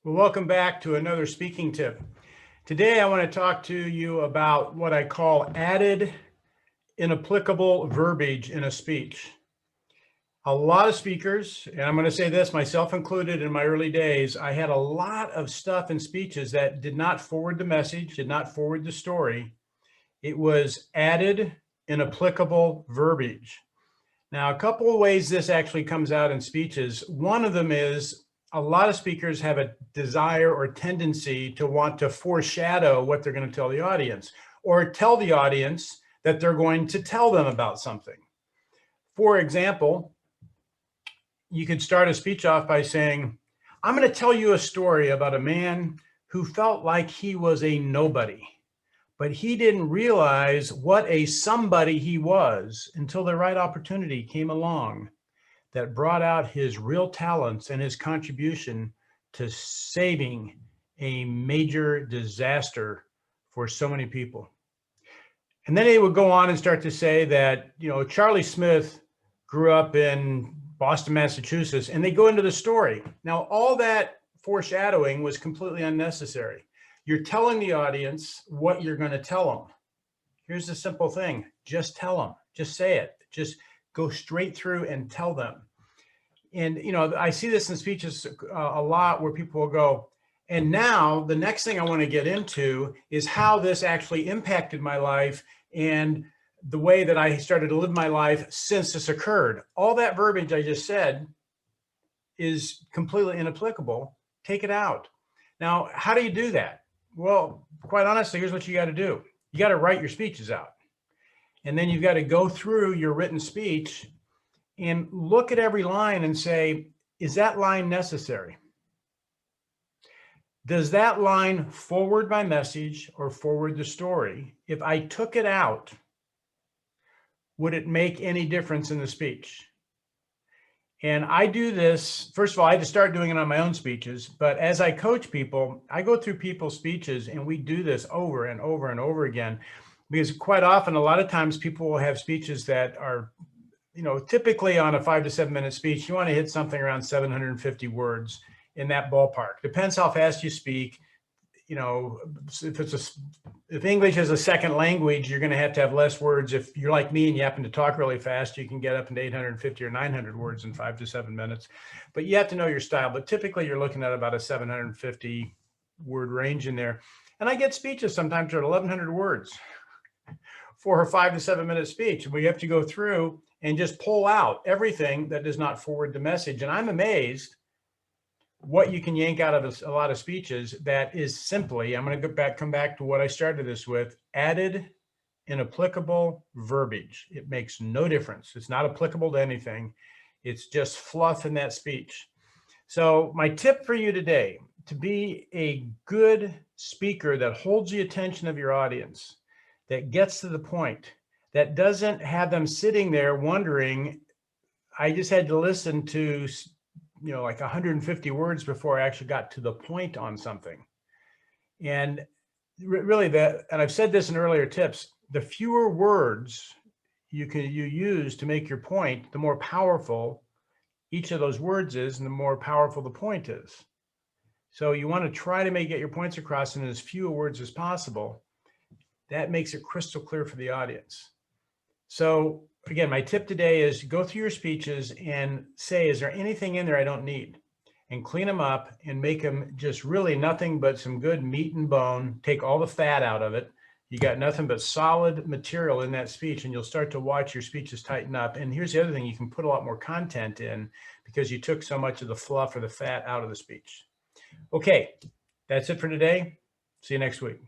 Well, welcome back to another speaking tip. Today, I want to talk to you about what I call added inapplicable verbiage in a speech. A lot of speakers, and I'm going to say this, myself included, in my early days, I had a lot of stuff in speeches that did not forward the message, did not forward the story. It was added inapplicable verbiage. Now, a couple of ways this actually comes out in speeches. One of them is a lot of speakers have a desire or tendency to want to foreshadow what they're going to tell the audience, or tell the audience that they're going to tell them about something. For example, you could start a speech off by saying, I'm going to tell you a story about a man who felt like he was a nobody, but he didn't realize what a somebody he was until the right opportunity came along that brought out his real talents and his contribution to saving a major disaster for so many people. And then he would go on and start to say that, Charlie Smith grew up in Boston, Massachusetts, and they go into the story. Now, all that foreshadowing was completely unnecessary. You're telling the audience what you're going to tell them. Here's the simple thing. Just tell them. Just say it. Just go straight through and tell them. And, I see this in speeches a lot where people will go, and now the next thing I want to get into is how this actually impacted my life and the way that I started to live my life since this occurred. All that verbiage I just said is completely inapplicable. Take it out. Now, how do you do that? Well, quite honestly, here's what you got to do. You got to write your speeches out. And then you've got to go through your written speech and look at every line and say, is that line necessary? Does that line forward my message or forward the story? If I took it out, would it make any difference in the speech? And I do this, first of all, I had to start doing it on my own speeches, but as I coach people, I go through people's speeches and we do this over and over and over again, because quite often, a lot of times people will have speeches that are, typically on a 5 to 7 minute speech, you want to hit something around 750 words in that ballpark. Depends how fast you speak. If English is a second language, you're going to have less words. If you're like me and you happen to talk really fast, you can get up into 850 or 900 words in 5 to 7 minutes. But you have to know your style. But typically, you're looking at about a 750 word range in there. And I get speeches sometimes at 1,100 words for a 5 to 7 minute speech. We have to go through and just pull out everything that does not forward the message. And I'm amazed what you can yank out of a lot of speeches that is simply, I'm going to come back to what I started this with, added inapplicable verbiage. It makes no difference. It's not applicable to anything. It's just fluff in that speech. So my tip for you today, to be a good speaker that holds the attention of your audience, that gets to the point, that doesn't have them sitting there wondering, I just had to listen to like 150 words before I actually got to the point on something. And really and I've said this in earlier tips, the fewer words you use to make your point, the more powerful each of those words is and the more powerful the point is. So you want to try to get your points across in as few words as possible. That makes it crystal clear for the audience. So again, my tip today is go through your speeches and say, is there anything in there I don't need? And clean them up and make them just really nothing but some good meat and bone. Take all the fat out of it. You got nothing but solid material in that speech, and you'll start to watch your speeches tighten up. And here's the other thing, you can put a lot more content in because you took so much of the fluff or the fat out of the speech. Okay, that's it for today. See you next week.